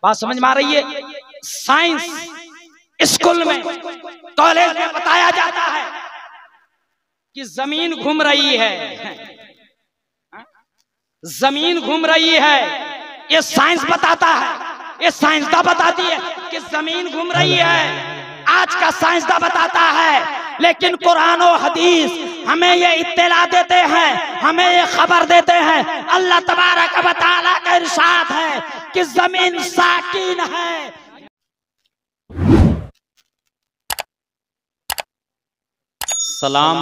बात समझ में आ रही है? साइंस स्कूल में, कॉलेज में बताया जाता है कि जमीन घूम रही है, जमीन घूम रही है, ये साइंस बताता है, ये साइंसदा बताती है कि जमीन घूम रही है। आज का साइंसदा बताता है, लेकिन कुरान और हदीस हमें ये इत्तला देते हैं, हमें ये खबर देते हैं। अल्लाह तबारक व तआला का इरशाद है कि जमीन साकिन है। सलाम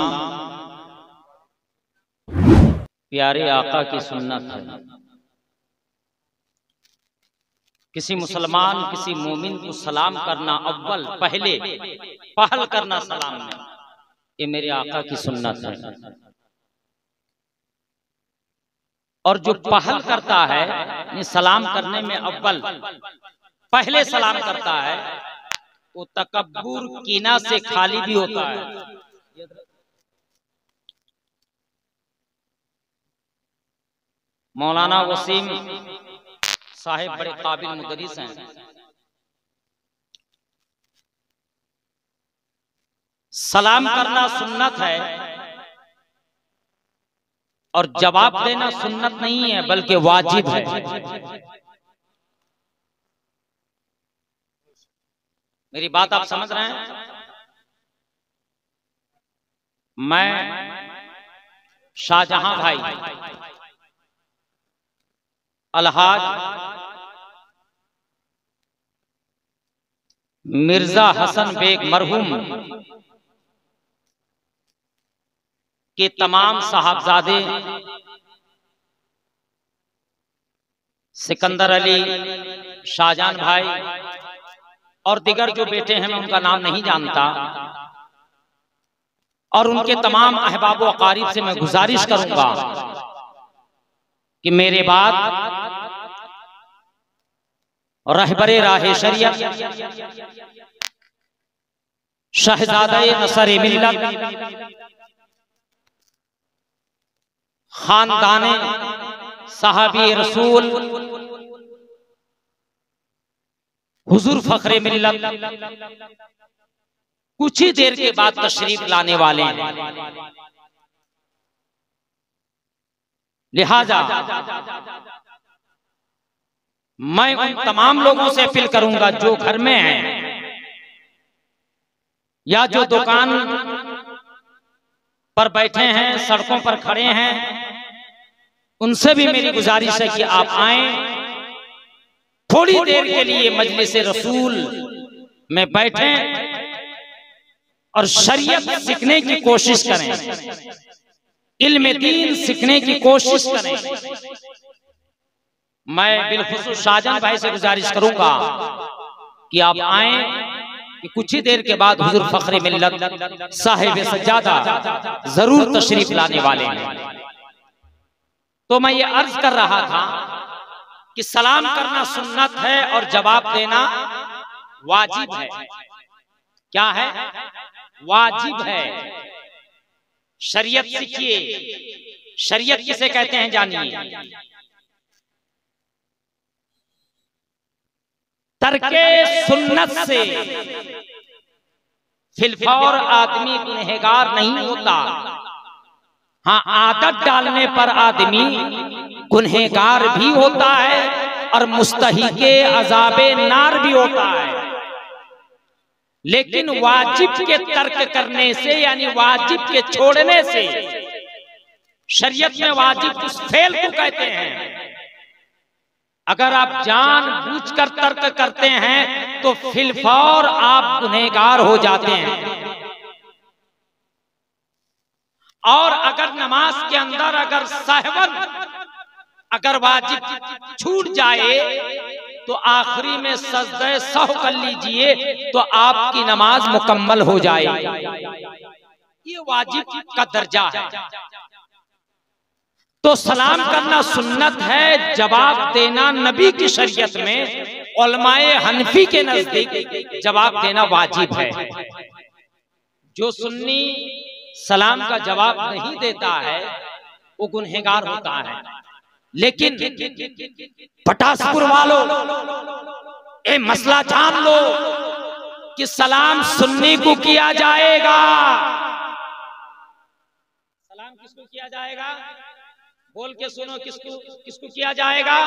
प्यारे आका की सुन्नत है। किसी मुसलमान किसी मोमिन को सलाम करना, अव्वल पहले पहल करना सलाम में, ये मेरे आका की सुन्नत है। और जो पहल करता है ये सलाम करने में अव्वल पहले सलाम करता है, वो तकब्बुर कीना से खाली भी होता है। मौलाना वसीम साहिब बड़े काबिल मुदर्रिस हैं। सलाम करना सुन्नत है और जवाब देना सुन्नत नहीं है बल्कि वाजिब है। मेरी बात आप समझ रहे हैं? मैं शाहजहां भाई अलहाज मिर्जा हसन बेग मरहूम के तमाम साहबजादे सिकंदर अली, शाहजहां भाई और दिगर जो बेटे हैं, मैं उनका नाम नहीं जानता, और उनके तमाम अहबाब व अकारीब से मैं गुजारिश करूंगा कि मेरे बाद रहबरे राहे शरीयत शहजादे नसर मिल्लत खानदाने साहबी रसूल हुजूर फखरे मिल्लत कुछ ही देर के बाद तशरीफ लाने वाले हैं। लिहाजा मैं उन तमाम लोगों से अपील करूंगा जो घर में हैं या जो दुकान पर बैठे हैं, सड़कों पर खड़े हैं, उनसे भी मेरी गुजारिश है कि आप आए, थोड़ी देर के लिए मजलिस रसूल में बैठें और शरीयत सीखने की कोशिश करें, इल्म दीन सीखने की कोशिश करें। मैं बिलखुसूस शाहजहां भाई से गुजारिश करूंगा कि आप आए, कि कुछ ही देर के बाद हुजूर फखरे मिल्लत साहिब सज्जादा जरूर तशरीफ लाने वाले हैं। तो मैं ये अर्ज कर रहा था कि सलाम करना सुन्नत है और जवाब देना वाजिब है। क्या है? वाजिब है। शरीयत सीखिए। शरीयत किसे कहते हैं जानिए। तर्के सुन्नत से फिलफौर आदमी गुनहगार नहीं होता। हाँ, आदत डालने पर आदमी गुनहगार भी होता है और मुस्तहिके अज़ाबे नार भी होता है। लेकिन वाजिब के तर्क करने से, यानी वाजिब के छोड़ने से, शरीयत में वाजिब उस फेल को कहते हैं। अगर आप जानबूझकर तर्क करते हैं तो फिलफौर आप गुनहगार हो जाते हैं। और अगर नमाज के अंदर अगर सहवन अगर वाजिब छूट जाए तो आखिरी में सजदे सहव कर लीजिए तो आपकी नमाज मुकम्मल हो जाए। ये वाजिब का दर्जा है। तो सलाम करना सुन्नत है, जवाब देना नबी की शरीयत में, उलमाए हनफी के नजदीक जवाब देना वाजिब है। जो सुन्नी सलाम का जवाब नहीं देता है वो गुनहगार होता है। लेकिन पटासपुर वालों, ये मसला जान लो कि सलाम सुन्नी को किया जाएगा। सलाम किसको किया जाएगा? बोल के सुनो, किसको किसको किया जाएगा?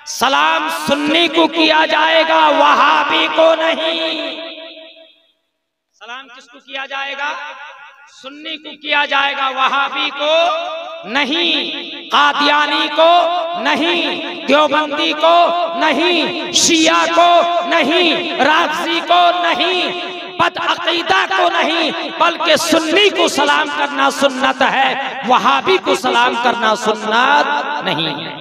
सलाम सुन्नी को किया जाएगा, वहाबी को नहीं। सलाम किसको किया जाएगा? सुन्नी को किया जाएगा, वहाबी को नहीं, कादियानी को नहीं, देवबंदी को नहीं, शिया को नहीं, राफजी को नहीं, बदअकीदा को नहीं, बल्कि सुन्नी को सलाम करना सुन्नत है, वहाबी को सलाम करना सुन्नत नहीं है।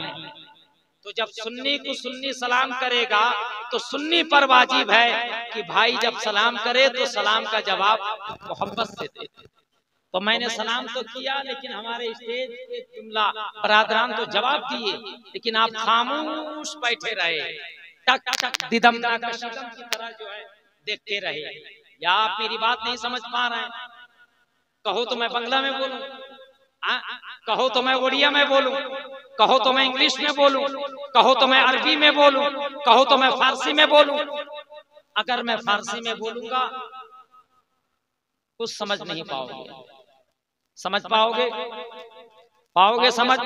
तो जब सुन्नी को सुन्नी सलाम करेगा तो सुन्नी पर वाजिब है कि भाई जब सलाम करे तो सलाम का जवाब मोहब्बत से दे। तो मैंने सलाम तो किया, लेकिन हमारे स्टेज के जुमला बरादरान तो जवाब दिए, लेकिन आप खामोश बैठे रहे, टक टक दिदम की तरह जो है देखते रहे। या आप मेरी बात नहीं समझ पा रहे हैं? कहो तो मैं बांग्ला में बोलूं, कहो तो मैं उड़िया में बोलूं, कहो तो मैं इंग्लिश में बोलूं, कहो तो मैं अरबी में बोलूं, कहो तो मैं फारसी में बोलूं। अगर मैं फारसी में बोलूंगा कुछ समझ नहीं पाओगे। समझ पाओगे? पाओगे समझ?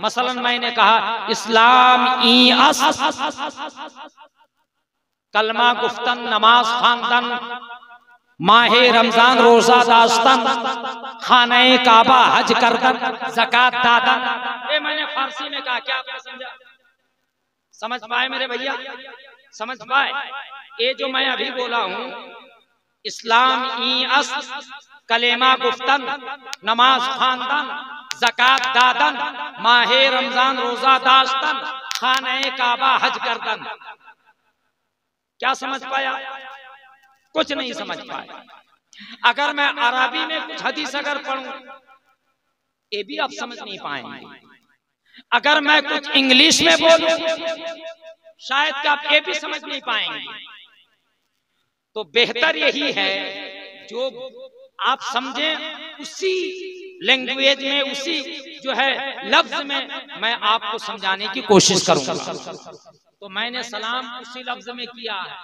मसलन मैंने कहा इस्लाम ई अस, कलमा गुफ्तन, नमाज खानदन, माहे रमजान रोजा दास्तन, खाने काबा हज करदन, ज़कात दादन। ये मैंने फारसी में कहा, क्या आपने समझा? समझ पाए मेरे भैया? समझ पाए? ये जो मैं अभी बोला हूं, इस्लाम ई अस, कलेमा गुफ्तन, नमाज खानदन, ज़कात दादन, माहे रमजान रोजा दास्तन, खाने काबा हज करदन। क्या समझ पाया? कुछ नहीं समझ पाया। अगर मैं अरबी में कुछ हदीस अगर पढ़ूं, ये भी आप समझ नहीं पाएंगे। अगर मैं कुछ इंग्लिश में बोलूं, शायद कि आप ये भी समझ नहीं पाएंगे। तो बेहतर यही है जो आप समझें उसी लैंग्वेज में, उसी जो है लफ्ज में मैं आपको समझाने की कोशिश करूंगा। तो मैंने सलाम उसी लफ्ज में किया है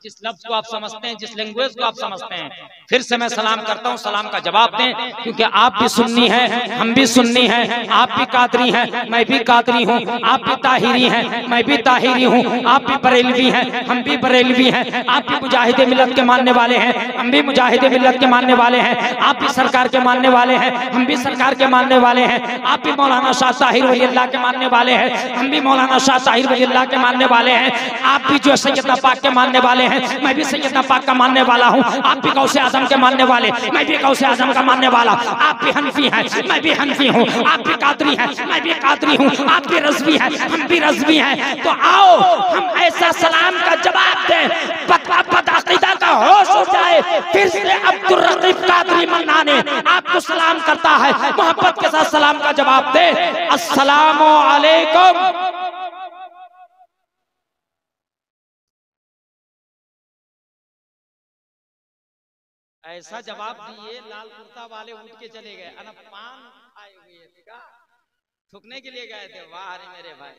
जिस लफ्ज को आप समझते हैं, जिस लैंग्वेज को आप समझते हैं। फिर से मैं सलाम करता हूं, सलाम का जवाब दें, क्योंकि आप भी सुन्नी हैं, हम भी सुन्नी हैं, आप भी कादरी हैं, मैं भी कादरी हूं, आप भी ताहिरी हैं, मैं भी ताहिरी हूं, आप भी बरेलवी हैं, हम भी बरेलवी हैं, आप भी मुजाहिदे मिल्लत के मानने वाले हैं, हम भी मुजाहिदे मिल्लत के मानने वाले हैं, आप भी सरकार के मानने वाले हैं, हम भी सरकार के मानने वाले हैं, आप भी मौलाना शाह ताहिर वली अल्लाह के मानने वाले हैं, हम भी मौलाना शाह ताहिर वली अल्लाह के मानने वाले हैं, आप भी जो सैयदना पाक के मानने वाले हैं, मैं भी सैयदना पाक का मानने वाला हूं, आप भी गौसे आजम के मानने वाले, मैं भी गौसे आजम का मानने वाला, आप भी हनफी हैं, मैं भी हनफी हूं, आप भी कादरी हैं, मैं भी कादरी हूं, आप भी रज़वी हैं, हम भी रज़वी हैं। तो आओ हम ऐसा सलाम का जवाब दें, बदअकीदा का होश हो जाए। फिर से अब्दुल रकीब कादरी मन्नाने आपको सलाम करता है, मोहब्बत के साथ सलाम का जवाब दे, अस्सलामु अलैकुम। ऐसा जवाब दिए, लाल कुर्ता वाले उठ के चले गए। अना पान आए हुए थे, थूकने के लिए गए थे। वाह रे मेरे भाई।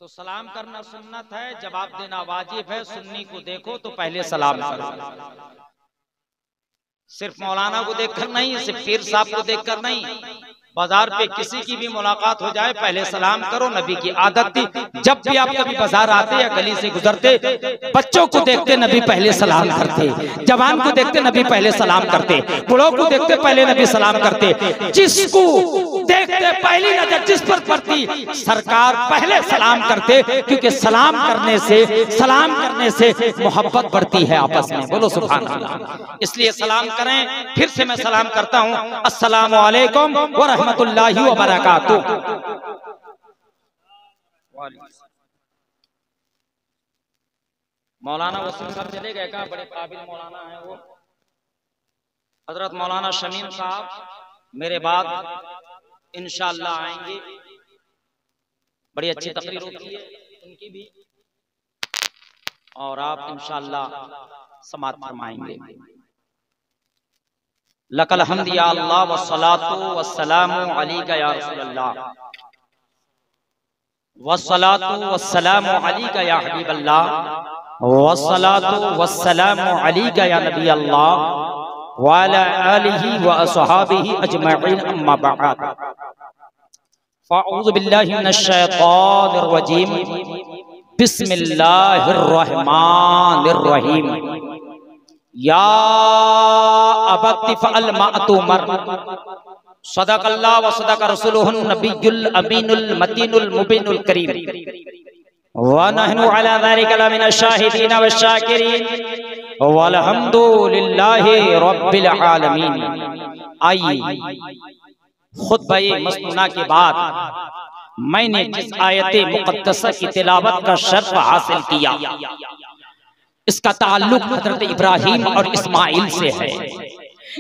तो सलाम करना सुन्नत है, जवाब देना वाजिब है। सुन्नी को देखो तो पहले सलाम करो। सिर्फ मौलाना को देखकर नहीं, सिर्फ पीर साहब को देखकर नहीं, बाजार पे किसी की भी मुलाकात हो जाए पहले सलाम करो। नबी की आदत थी, जब भी आप कभी बाजार आते या गली से गुजरते, बच्चों को देखते नबी पहले सलाम करते, जवान को देखते नबी पहले सलाम करते, बूढ़ों को देखते पहले नबी सलाम करते। जिसको देखते पहली नजर जिस पर पड़ती, सरकार पहले सलाम करते, क्योंकि सलाम करने से मोहब्बत बढ़ती है आपस में। बोलो सुभान अल्लाह। इसलिए सलाम करें। फिर से मैं सलाम करता हूँ, अस्सलामु अलैकुम व रहमतुल्लाहि व बरकातुहू। मौलाना वसीम साहब चले गए का? बड़े काबिल मौलाना है वो। हजरत मौलाना शमीम साहब मेरे बाद इंशाअल्लाह आएंगे। बड़ी अच्छी तकरीर होती है उनकी भी, और आप इंशाअल्लाह समाअत फरमाएंगे। लकल हम्द या अल्लाह वस्सलातु वस्सलामु अलैका या रसूलल्लाह वस्सलातु वस्सलामु अलैका या हबीबल्लाह वस्सलातु वस्सलामु अलैका या नबी अल्लाह व अला आलिहि व अस्हाबिहि अजमईन अम्मा बअद फ़अऊज़ु बिल्लाहि मिनश शैतानिर रजीम बिस्मिल्लाहिर रहमानिर रहीम या अबति फ़अल मा तुमर सदक़ल्लाह व सदक़ रसूलुहुन नबियुल अमीनुल मतीनुल मुबीनुल करीम व नहनु अला ज़ालिका लमिनश शाहिदीन व शाकिरीन वल्हम्दुलिल्लाहि रब्बिल आलमीन। आइए खुतबा मसनूना के बाद मैंने जिस आयत मुक़द्दसा की तिलावत का शर्फ हासिल किया, इसका ताल्लुक हज़रत इब्राहीम और इस्माइल से है,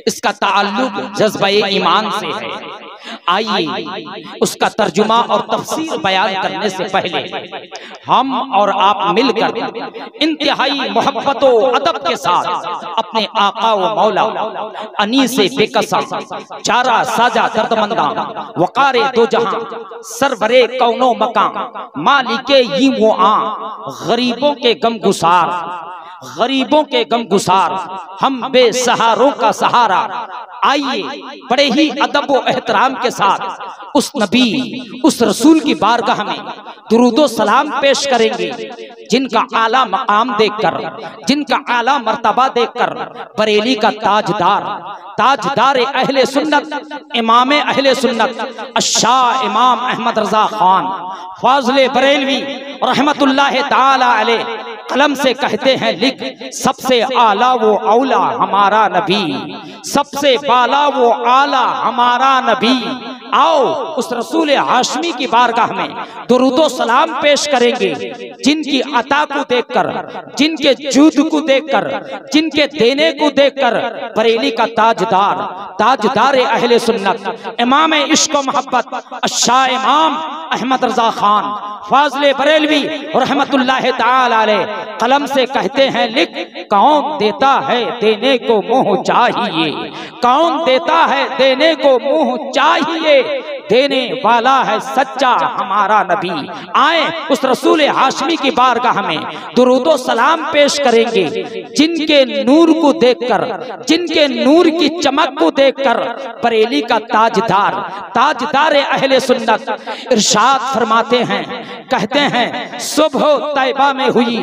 इसका ताल्लुक जज्बे ईमान से है। आइए उसका तर्जुमा और तफसीर बयान करने से पहले हम और आप मिलकर इंतहाई मोहब्बत और अदब के साथ अपने आका व मौला अनीसे बेकसा चारा साजा दर्दमंदा वकारे दो जहां सरवरे कौनो मकान मालिके ही वो गरीबों के गमगुसार गरीबों के गमगुसार हम बेसहारों का सहारा। आइए बड़े ही अदब व एहतराम के साथ उस नबी उस रसूल की बारगाह में दुरूदो सलाम पेश करेंगे जिनका आला मकाम देखकर, जिनका आला मर्तबा देखकर बरेली का ताजदार अहले सुन्नत इमाम अहले सुन्नत अशाह इमाम अहमद रजा खान फाज़िले बरेलवी रहमतुल्लाह ताला अलैह कलम से कहते हैं लिख, सबसे आला वो औला हमारा नबी, सबसे बाला वो आला हमारा नबी। आओ उस रसूल हाशमी की बारगाह में दुरूदो सलाम पेश करेंगे जिनकी अता को देखकर, जिनके जूद को देखकर, जिनके देने को देखकर बरेली का ताजदार अहले सुन्नत इमाम इश्क व मोहब्बत अशाह इमाम अहमद रजा खान फाज़िले बरेलवी रहमतुल्लाह ताला अलैह कलम से कहते हैं लिख, कौन देता है देने को मुँह चाहिए, कौन देता है देने को मुँह चाहिए, देने वाला है सच्चा हमारा नबी। आए उस रसूल हाशमी की बारगाह में दुरूदो सलाम पेश करेंगे जिनके नूर को देखकर, जिनके नूर की चमक को देखकर बरेली का ताजदार अहले सुन्नत इरशाद फरमाते हैं, कहते हैं सुबह तैबा में हुई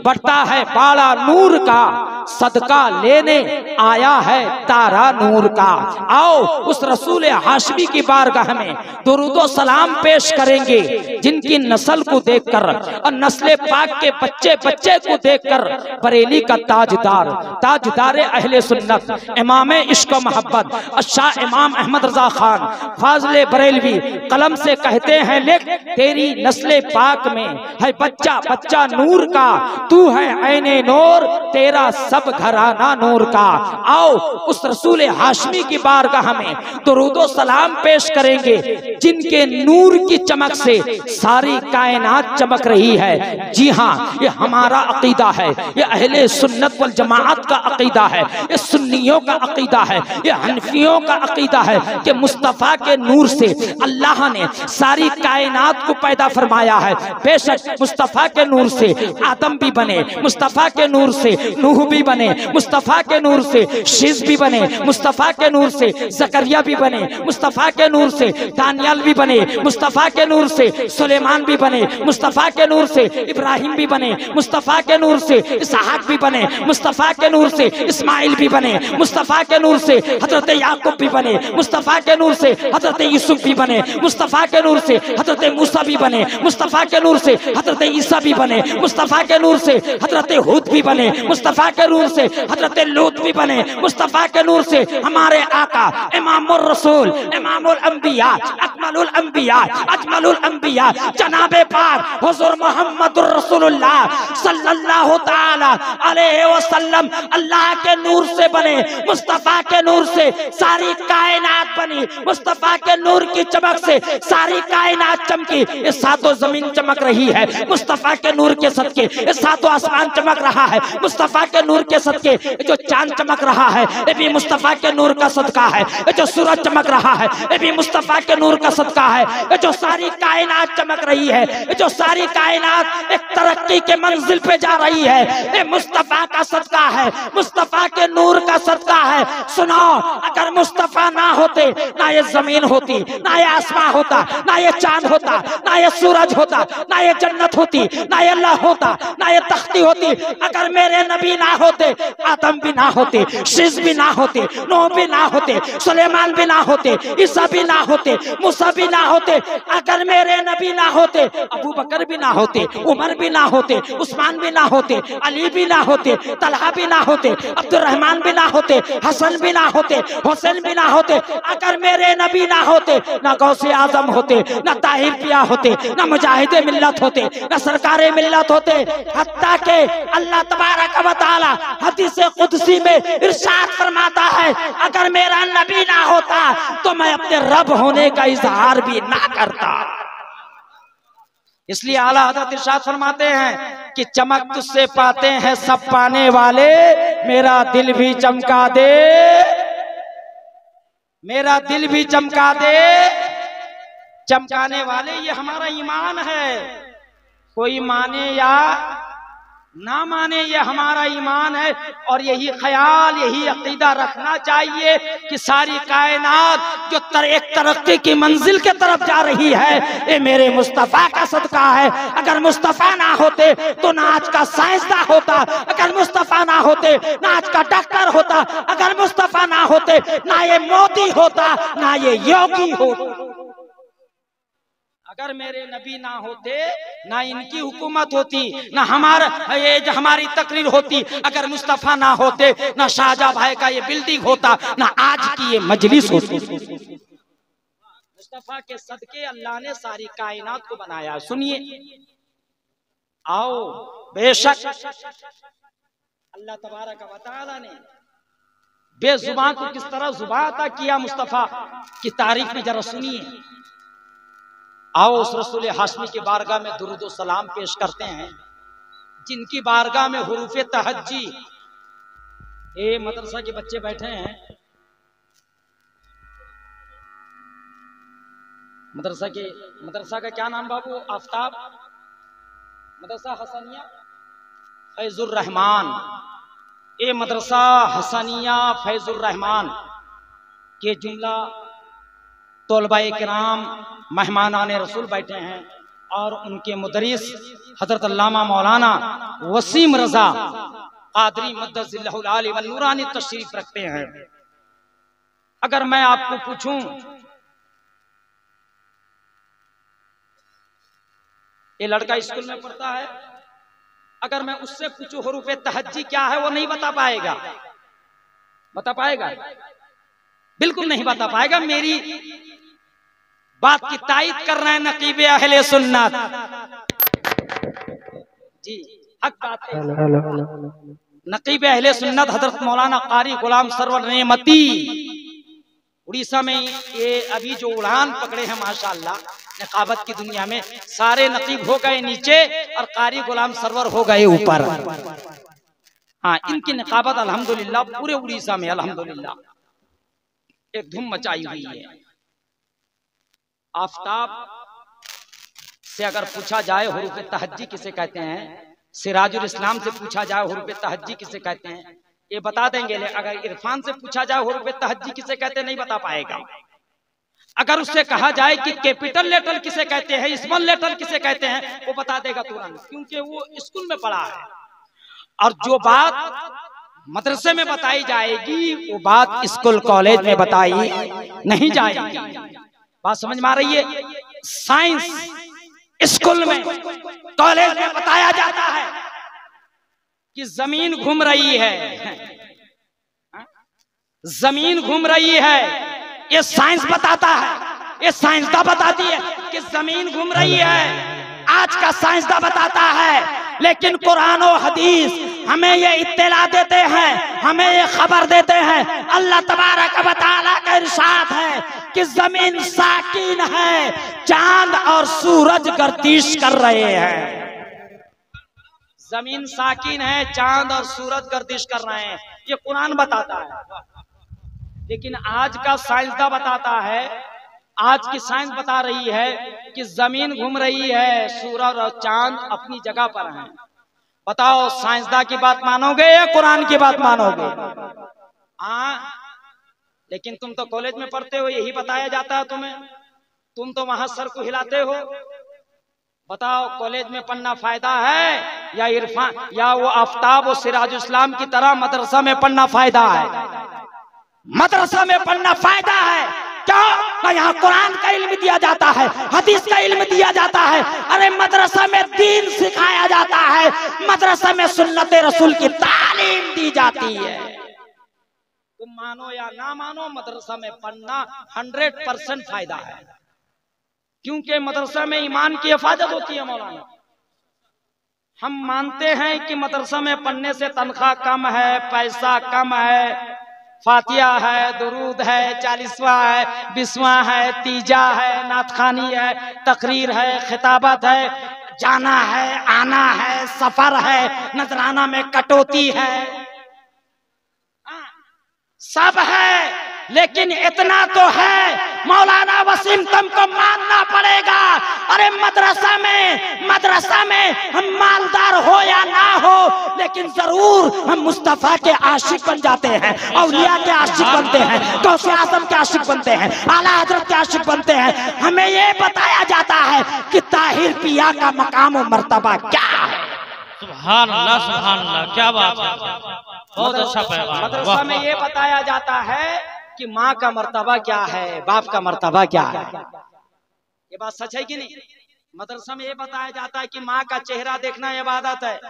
बढ़ता है बाला नूर का, सदका लेने आया है तारा नूर का। आओ उस रसूल हाशमी की बारगाह में दुरूदो सलाम पेश करेंगे जिनकी नस्ल को देखकर और नस्ल पाक के बच्चे बच्चे को देखकर बरेली का ताजदार अहले सुन्नत इमाम इश्क व मोहब्बत अशाह इमाम अहमद रजा खान फाज़िले बरेलवी कलम से कहते हैं लिख, तेरी नस्ल पाक में है बच्चा बच्चा नूर का, तू है ऐने नूर तेरा सब घराना नूर का। आओ उस रसूल हाशमी की बारगाह में दुरूदो सलाम पेश करेंगे जिनके नूर की चमक से सारी कायनात चमक रही है। जी हाँ, ये हमारा अकीदा है, ये अहले सुन्नत वल जमाअत का अकीदा है, ये सुन्नियों का अकीदा है, ये हनफियों का अकीदा है कि मुस्तफ़ा के नूर से अल्लाह ने सारी कायनात को पैदा फरमाया है। बेशक मुस्तफ़ा के नूर से आदम भी बने, मुस्तफ़ा के नूर से नूह भी बने, मुस्तफ़ा के नूर से शीश भी बने, मुस्तफ़ा के नूर से ज़करिया भी बने, मुस्तफ़ा के नूर से दानियाल भी बने, मुस्तफ़ा के नूर से सुलेमान भी बने, मुस्तफ़ा के नूर से इब्राहिम भी बने, मुस्तफ़ा के नूर से इसहाक भी बने, मुस्तफ़ा के नूर से इस्माइल भी बने, मुस्तफ़ा के नूर से हज़रत याकूब भी बने, मुस्तफ़ा के नूर से हज़रत यूसुफ भी बने, मुस्तफ़ा के नूर से हज़रत मूसा भी बने, मुस्तफ़ा के नूर से हज़रत ईसा भी बने, मुस्तफ़ा के नूर से हज़रत हूद भी बने, मुस्तफ़ा के नूर से हज़रत लूत भी बने, मुस्तफ़ा के नूर से हमारे आका इमामुर रसूल इमामुल अंबिया अकमलुल अंबिया अजमलुल अंबिया जनाबे पाक हुजूर मोहम्मदुर रसूलुल्लाह सल्लल्लाहु ताला अलैहि वसल्लम अल्लाह के नूर से बने, मुस्तफा के नूर से सारी कायनात बनी, मुस्तफा के नूर की चमक से सारी कायनात चमकी। ये सातों जमीन चमक रही है मुस्तफा के नूर के सदके, ये सातों आसमान चमक रहा है मुस्तफा के नूर के सदके, जो चांद चमक रहा है ये भी मुस्तफा के नूर का सदका है, ये जो सूरज चमक रहा है ये भी मुस्तफा के नूर का सदका है, ये जो सारी कायनात चमक रही है, ये जो सारी कायनात एक तरक्की के मंजिल पे जा रही है, ये मुस्तफा का सदका है, मुस्तफा के नूर का सदका है। सुनो, अगर मुस्तफा ना होते ना ये जमीन होती, ना ये आसमां होता, ना ये चांद होता, ना ये सूरज होता, ना ये जन्नत होती, ना ये अल्लाह होता, ना ये तख्ती होती। अगर मेरे नबी ना होते, आदम भी ना होते, शीश भी ना होते, नूह भी ना होते, सुलेमान भी ना होते, ईसा भी ना होते, मूसा भी ना होते। अगर मेरे नबी ना होते, अबू बकर भी ना होते, उमर भी ना होते, उस्मान भी ना होते, अली भी ना होते, तलहा भी ना होते, अब्दुर्रहमान भी ना होते, हसन भी ना होते, हुसैन भी ना होते। अगर मेरे नबी ना होते, ना गौसे आजम होते, ना ताहिर पिया होते, ना मुजाहिदे मिल्लत होते, ना सरकारे मिल्लत होते। हत्ता के अल्लाह तबारक व तआला हदीस कुदसी में इरशाद फरमाता है, अगर मेरा नबी ना होता तो मैं अपने रब होने का इजहार भी ना करता। इसलिए आला हज़रत इरशाद फरमाते हैं कि चमक तुझसे पाते हैं सब पाने वाले, मेरा दिल भी चमका दे, मेरा दिल भी चमका दे। चमकाने वाले ये हमारा ईमान है, कोई माने या ना माने ये हमारा ईमान है। और यही ख्याल, यही अकीदा रखना चाहिए कि सारी कायनात जो एक तरक्की की मंजिल के तरफ जा रही है, ये मेरे मुस्तफ़ा का सदका है। अगर मुस्तफ़ा ना होते तो ना आज का साइंसदान होता, अगर मुस्तफ़ा ना होते ना आज का डॉक्टर होता, अगर मुस्तफ़ा ना होते ना ये मोदी होता, ना ये योगी होता। अगर मेरे नबी ना होते ना इनकी हुकूमत होती, ना हमारी तकरीर होती। अगर मुस्तफा ना होते ना शाहजहां भाई का ये बिल्डिंग होता, ना आज की ये मजलिस होती। मुस्तफा के सदके अल्लाह ने सारी कायनात को बनाया। सुनिए, आओ, बेशक अल्लाह तबारक व तआला ने बेजुबान को किस तरह जुबान अता किया मुस्तफा की तारीफ में जरा सुनिए। आओ उस रसूल हाशमी की बारगाह में दुरूद व सलाम पेश करते हैं, जिनकी बारगाह में हुरूफ तहज्जी। ये मदरसा के बच्चे बैठे हैं, मदरसा का क्या नाम बाबू? आफ्ताब मदरसा हसनिया फैजुर रहमान। ये मदरसा हसनिया फैजुर रहमान के जुमला तोलबाए किराम मेहमानान रसूल बैठे हैं और उनके मुदरिस हजरत अल्लामा मौलाना वसीम रजा कादरी मद्दज़िल्लहुल आली व नूरानी तशरीफ रखते हैं। अगर मैं आपको पूछूं, ये लड़का स्कूल में पढ़ता है, अगर मैं उससे पूछूं हुरूफ तहज्जी क्या है, वो नहीं बता पाएगा। बता पाएगा? बिल्कुल नहीं बता पाएगा। मेरी बात की तायीद कर रहे हैं नकीब अहले सुन्नत जी, हक बात है। नकीब अहले सुन्नत हजरत मौलाना कारी गुलाम सरवर नेमती, उड़ीसा में ये अभी जो उड़ान पकड़े हैं माशाअल्लाह, नकाबत की दुनिया में सारे नकीब हो गए नीचे और कारी गुलाम सरवर हो गए ऊपर। हाँ, इनकी नकाबत अल्हम्दुलिल्लाह पूरे उड़ीसा में अल्हम्दुलिल्लाह एक धूम मचाई हुई है। आफ्ताब से अगर पूछा जाए हुरूफ तहज्जी किसे कहते हैं, सिराजुल इस्लाम से पूछा जाए हुरूफ तहज्जी किसे कहते हैं, ये बता देंगे। अगर इरफान से पूछा जाए हुरूफ तहज्जी किसे कहते हैं, नहीं बता पाएगा। अगर उससे कहा जाए कि कैपिटल लेटर किसे कहते हैं, स्मॉल लेटर किसे कहते हैं, वो बता देगा तुरंत, क्योंकि वो स्कूल में पढ़ा है। और जो बात मदरसे में बताई जाएगी वो बात स्कूल कॉलेज में बताई नहीं जाएगी। बात समझ में आ रही है? साइंस स्कूल में, कॉलेज में बताया जाता है कि जमीन घूम रही है, जमीन घूम रही है, ये साइंस बताता है, ये साइंसदा बताती है कि जमीन घूम रही है। आज का साइंसदा बताता है, लेकिन कुरान और हदीस हमें ये इत्तला देते हैं, हमें ये खबर देते हैं। अल्लाह तबारक व तआला का इरशाद है कि जमीन साकिन है, चांद और सूरज गर्दिश कर रहे हैं। जमीन साकिन है, चांद और सूरज गर्दिश कर रहे हैं, ये कुरान बताता है। लेकिन आज का साइंसदा बताता है, आज की साइंस बता रही है कि जमीन घूम रही है, सूरज और चांद अपनी जगह पर हैं। बताओ, साइंसदा की बात मानोगे या कुरान की बात मानोगे? लेकिन तुम तो कॉलेज में पढ़ते हो, यही बताया जाता है तुम्हें, तुम तो वहां सर को हिलाते हो। बताओ, कॉलेज में पढ़ना फायदा है या इरफान या वो आफ्ताब और सिराजुल इस्लाम की तरह मदरसा में पढ़ना फायदा है? मदरसा में पढ़ना फायदा है। क्यों? यहाँ कुरान का इल्म दिया जाता है, हदीस का इल्म दिया जाता है। अरे मदरसा में दीन सिखाया जाता है, मदरसा में सुन्नत रसूल की तालीम दी जाती है। तुम मानो या ना मानो, मदरसा में पढ़ना 100% फायदा है, क्योंकि मदरसा में ईमान की हिफाजत होती है। मौलाना, हम मानते हैं कि मदरसा में पढ़ने से तनख्वाह कम है, पैसा कम है, फातिया है, दुरूद है, 40वां है, 20वां है, तीजा है, नातखानी है, तकरीर है, खिताबत है, जाना है, आना है, सफर है, नजराना में कटौती है, सब है। लेकिन इतना तो है मौलाना वसीम, तुमको मानना पड़ेगा। अरे मदरसा में हम मालदार हो या ना हो, लेकिन जरूर हम मुस्तफा के आशिक बन जाते हैं, औलिया के आशिक बनते हैं, गौसे आजम के आशिक बनते हैं, आला हजरत के आशिक बनते हैं। हमें ये बताया जाता है कि ताहिर पिया का मकाम और मर्तबा क्या है। सुभान अल्लाह, सुभान अल्लाह, क्या बात है, बहुत अच्छा पैगाम। मदरसा में ये बताया जाता है कि माँ का मर्तबा क्या है, बाप का मर्तबा क्या है। ये बात सच है कि नहीं? मदरसा में ये बताया जाता है कि माँ का चेहरा देखना इबादत है।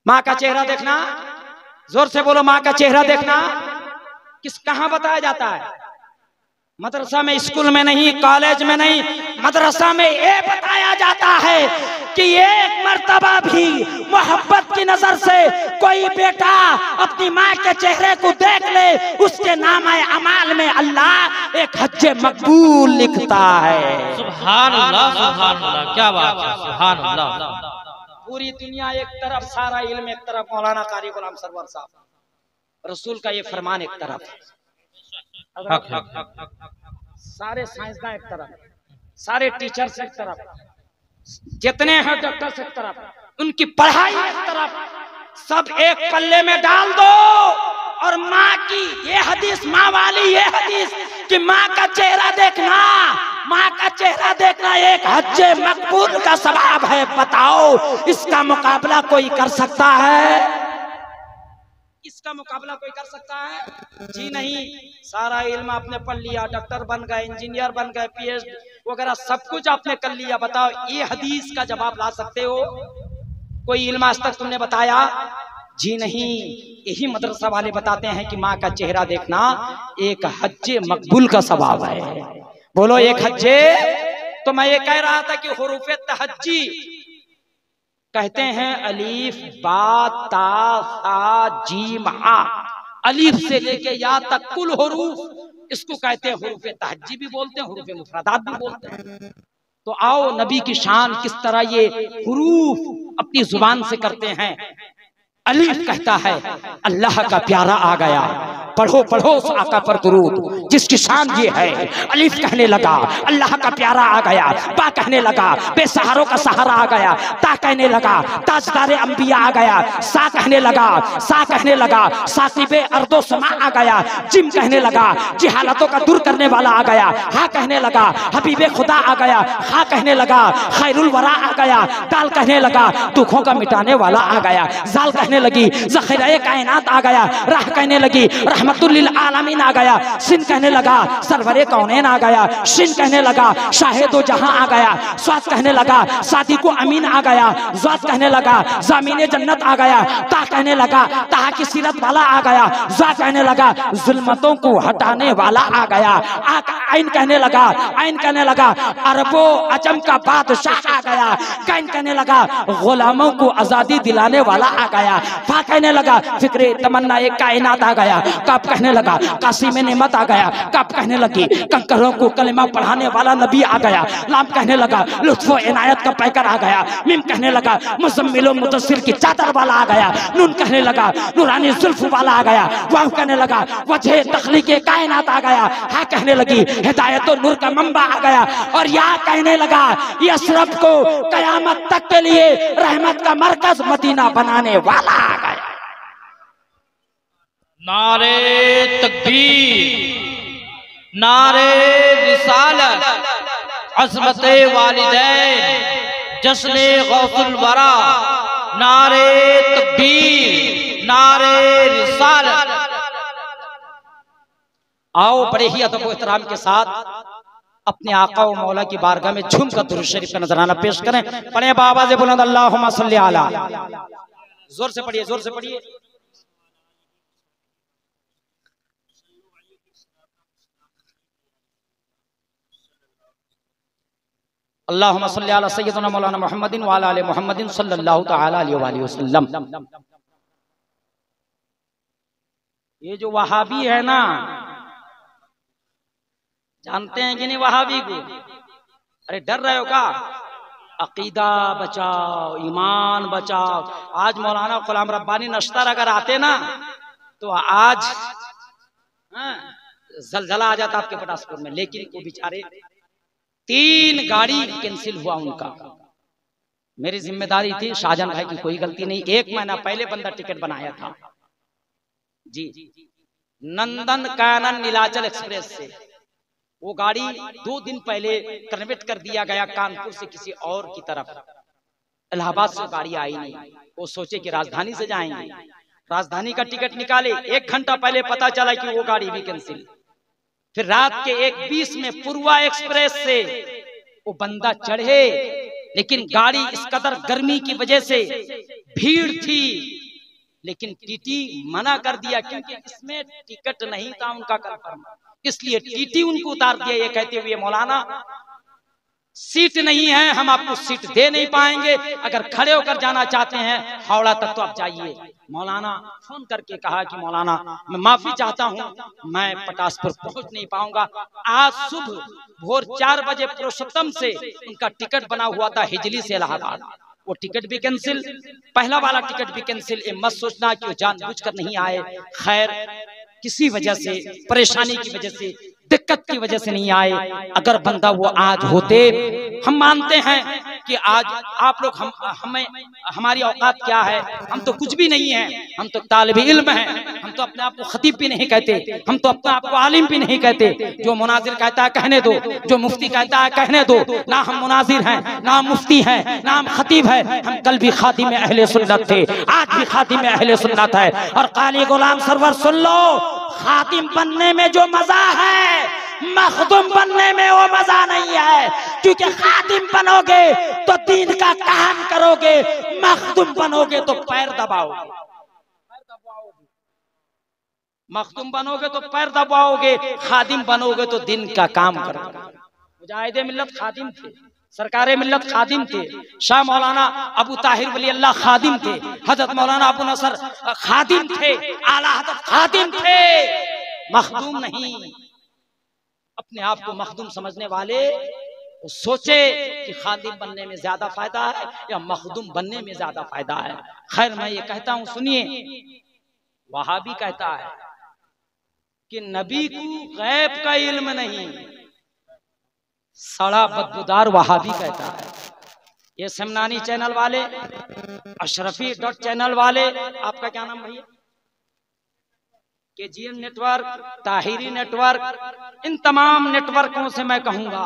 माँ का चेहरा देखना, जोर से बोलो, माँ का चेहरा देखना कहाँ बताया जाता है? मदरसा में, स्कूल में नहीं, कॉलेज में नहीं, मदरसा में ये बताया जाता है कि एक मर्तबा भी मोहब्बत की नजर से कोई बेटा अपनी माँ के चेहरे को देख ले, उसके नाम अमाल में अल्लाह एक हज्जे मकबूल लिखता है। सुभान अल्लाह, सुभान अल्लाह, क्या बात है, सुभान अल्लाह। पूरी दुनिया एक तरफ, सारा इल्म एक तरफ, मौलाना कारी गुलाम सरवर साहब, रसूल का ये फरमान एक तरफ, सारे साइंसदान एक तरफ, सारे टीचर्स एक तरफ, जितने हैं डॉक्टर एक तरफ, उनकी पढ़ाई एक तरफ, सब एक पल्ले में डाल दो। और माँ की ये हदीस, माँ वाली ये हदीस कि माँ का चेहरा देखना, माँ का चेहरा देखना एक हज्जे मकबूल का सवाब है। बताओ, इसका मुकाबला कोई कर सकता है? इसका मुकाबला कोई कर सकता है? जी नहीं। सारा इल्म आपने पढ़ लिया, डॉक्टर बन गए, इंजीनियर बन गए, पीएचडी वगैरह सब कुछ आपने कर लिया। बताओ, ये हदीस का जवाब ला सकते हो? कोई इल्म आज तक तुमने बताया? जी नहीं। यही मदरसा वाले बताते हैं कि माँ का चेहरा देखना एक हज्जे मकबूल का सवाब है। बोलो, एक हज्जे। तो मैं ये कह रहा था कि हुरूफे तहज्जी कहते हैं, अलीफ बा ता सा जीम आ, अलीफ से लेके या तक कुल हुरूफ, इसको कहते हैं हुरूफे तहज्जी भी बोलते हैं, हुरूफे मुफरदात भी बोलते हैं। तो आओ, नबी की शान किस तरह ये हुरूफ अपनी जुबान से करते हैं। अलीफ कहता है अल्लाह का प्यारा आ गया, पढ़ो पढ़ो उस आका पर दुरूद जिसकी शान ये है। अलीफ कहने लगा अल्लाह का प्यारा आ गया, बा कहने लगा बेसहारों का सहारा आ गया, ता कहने लगा ताजदार अंबिया आ गया, सा कहने लगा साकिबे अर्दो समा आ गया, जिम कहने लगा जिहालतों का दूर करने वाला आ गया, हा कहने लगा हबीबे खुदा आ गया, हा कहने लगा खैरुल वरा आ गया, दाल कहने लगा दुखों का मिटाने वाला आ गया, जाल कहने लगी ज़ख़ीरा कायनात आ गया, राह कहने लगी रहमतुल लिल आलमीन आ गया, सिन कहने लगा सरवरे कौनैन आ गया, शिन कहने लगा शाहिदो जहां आ गया, स्वाद कहने लगा सादिको अमीन आ गया, ज़ात कहने लगा ज़ामीने जन्नत आ गया, ता कहने लगा ताहा की सीरत वाला आ गया, ज़ा कहने लगा जुल्मतों को हटाने वाला आ गया, आइन कहने लगा, आइन कहने लगा अरबो अजम का बादशाह आ गया, कैन कहने लगा गुलामों को आजादी दिलाने वाला आ गया, फा कहने लगा फिक्रे तमन्ना एक कायनात आ गया, काफ कहने लगा कासिम नेमत आ गया, काफ कहने लगी कंकरों को कलिमा पढ़ाने वाला नबी आ गया, लाम कहने लगा लुत्फो इनायत का पैकर आ गया, मीम कहने लगा मुज़म्मिलो मुदस्सिर की चादर वाला आ गया, नून कहने लगा नूरानी जुल्फ वाला आ गया, वाव कहने लगा वजह तख्लीक कायनात आ गया, हा कहने लगी हिदायत और नूर का मंबा आ गया, और या कहने लगा यशरफ को कयामत तक के लिए रहमत का मरकज मदीना बनाने वाला आ गया। नारे तकबीर, नारे रिसालत, अज़मते वालिदैन, जश्ने गौसुल वरा, नारे तकबीर, नारे रिसालत। आओ बड़े ही अदब व एहतराम के साथ अपने आका व मौला की बारगाह में झूम कर दुरूद शरीफ का नजराना पेश करें। पढ़े बाबा से बुलंद अल्लाहुम्मा सल्ली अला, जोर से पढ़िए, जोर से पढ़िए। अल्लाहुम्मा सल्ली अला सय्यदना मौलाना मुहम्मदिन व अला आलि मुहम्मदिन सल्लल्लाहु तआला अलैहि वसल्लम। ये जो वहाबी है ना, जानते हैं कि नहीं वहाबी को? अरे डर रहे हो क्या? अकीदा बचाओ, ईमान बचाओ। आज मौलाना गुलाम रब्बानी नश्तर अगर आते ना तो आज जलजला आ जाता आपके पटासपुर में, लेकिन वो बेचारे 3 गाड़ी कैंसिल हुआ उनका। मेरी जिम्मेदारी थी, शाहजहां भाई की कोई गलती नहीं। 1 महीना पहले बंदा टिकट बनाया था जी, नंदन कानन नीलाचल एक्सप्रेस से। वो गाड़ी 2 दिन पहले कन्वर्ट कर दिया गया कानपुर से किसी और की तरफ। इलाहाबाद से गाड़ी आई नहीं, वो सोचे कि राजधानी से जाएंगे, राजधानी का टिकट निकाले। 1 घंटा पहले पता चला कि वो गाड़ी भी कैंसिल। फिर रात के 1:20 में पूर्वा एक्सप्रेस से वो बंदा चढ़े, लेकिन गाड़ी इस कदर गर्मी की वजह से भीड़ थी, लेकिन टीटी मना कर दिया क्योंकि इसमें टिकट नहीं था उनका कंफर्म, इसलिए टीटी उनको उतार दिया ये कहते हुए मौलाना सीट नहीं है, हम आपको सीट दे नहीं पाएंगे, अगर खड़े होकर जाना चाहते हैं हावड़ा तक तो आप जाइए। मौलाना फोन करके कहा कि मौलाना मैं माफी चाहता हूं, मैं पटासपुर पहुंच नहीं पाऊंगा। आज सुबह भोर 4 बजे पुरुषोत्तम से उनका टिकट बना हुआ था हिजली से इलाहाबाद, वो टिकट भी कैंसिल, पहला वाला टिकट भी कैंसिल। ये मत सोचना कि वो जानबूझकर नहीं आए, खैर किसी वजह से, परेशानी की वजह से, दिक्कत की वजह से नहीं आए। अगर बंदा वो आज होते, हम मानते हैं कि आज आप लोग हमें हमारी औकात क्या है, हम तो कुछ भी नहीं है, हम तो तालिब इल्म हैं, हम तो अपने आप को खतीब भी नहीं कहते, हम तो अपने आप को आलिम भी नहीं कहते। जो मुनाजिर कहता है कहने दो, जो मुफ्ती कहता है कहने दो, ना हम मुनाजिर हैं, ना हम मुफ्ती हैं, ना हम खतीब हैं। हम कल भी खातिम अहले सुन्नत थे, आज भी खातिम अहले सुन्नत है। और काली गुलाम सरवर सुन लो, खातिम बनने में जो मजा है मखदूम बनने में वो मजा नहीं है, क्योंकि खातिम बनोगे तो दीन का काम करोगे, मखदूम बनोगे तो पैर दबाओगे, मखदूम बनोगे तो पैर दबाओगे, खादिम बनोगे तो दिन का काम करोगे। मुजाहिदे मिल्लत खादिम थे, सरकारे मिल्लत खादिम थे, शाह मौलाना अबू ताहिर वली अल्लाह खादिम थे, हजरत मौलाना अबू नसर खादिम थे, आला हजरत खादिम थे, मखदूम नहीं। अपने आप को मखदूम समझने वाले वो सोचे कि खादिम बनने में ज्यादा फायदा है या मखदूम बनने में ज्यादा फायदा है। खैर मैं ये कहता हूं, सुनिए, वहाबी कहता है कि नबी को गैब का इल्म नहीं, सड़ा बदबूदार वहाबी कहता है। ये समनानी चैनल वाले, अशरफी चैनल वाले, आपका क्या नाम भैया? KGN नेटवर्क, ताहिरी नेटवर्क, इन तमाम नेटवर्कों से मैं कहूंगा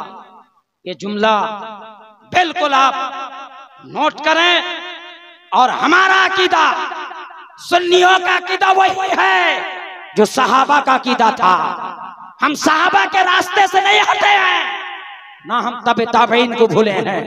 ये जुमला बिल्कुल आप नोट करें। और हमारा अकीदा, सुन्नियों का अकीदा वही है जो सहाबा का कीदा था। हम सहाबा के रास्ते से नहीं हटे हैं, ना हम तबे ताबईन को भूले हैं,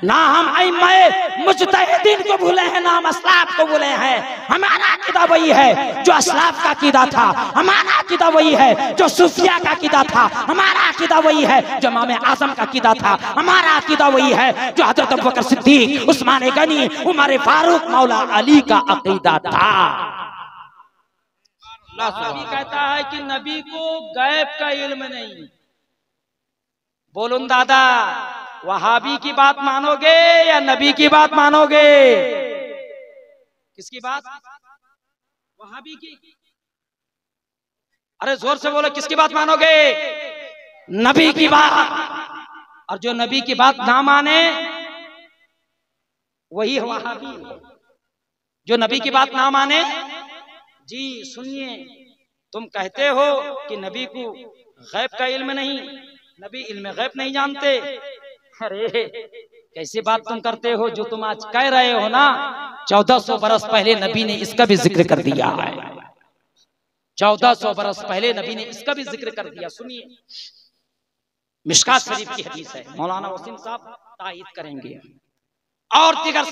ना हम अइम्माए मुज्तहिदीन को भूले हैं, ना हम असलाफ को भूले हैं। हमारा अकीदा वही है जो असलाफ का अकीदा था, हमारा अकीदा वही है जो सूफिया का अकीदा था, हमारा अकीदा वही है जो इमाम आजम का अकीदा था, हमारा अकीदा वही है जो हजरत अबू बकर सिद्दीक, उस्मान गनी, उमर फारूक, मौला अली का अकीदा था। वहाबी कहता है कि नबी को गैब का इल्म नहीं। बोलूं दादा, वहाबी की बात मानोगे या नबी की बात मानोगे? किसकी बात? वहाबी की। अरे जोर से बोलो, किसकी बात मानोगे? नबी की बात। और जो नबी की बात ना माने वही है वहाबी। जो नबी की बात ना माने, जी सुनिए, तुम कहते हो कि नबी को गैब का इल्म नहीं, नबी इल्म गैब नहीं जानते। अरे कैसी बात तुम करते हो? जो तुम आज कह रहे हो ना, 1400 बरस पहले नबी ने इसका भी जिक्र कर दिया है। 1400 बरस पहले नबी ने इसका भी जिक्र कर दिया। सुनिए, मिशकात शरीफ की हदीस है, मौलाना वसीम साहब तायीद करेंगे। और दिगर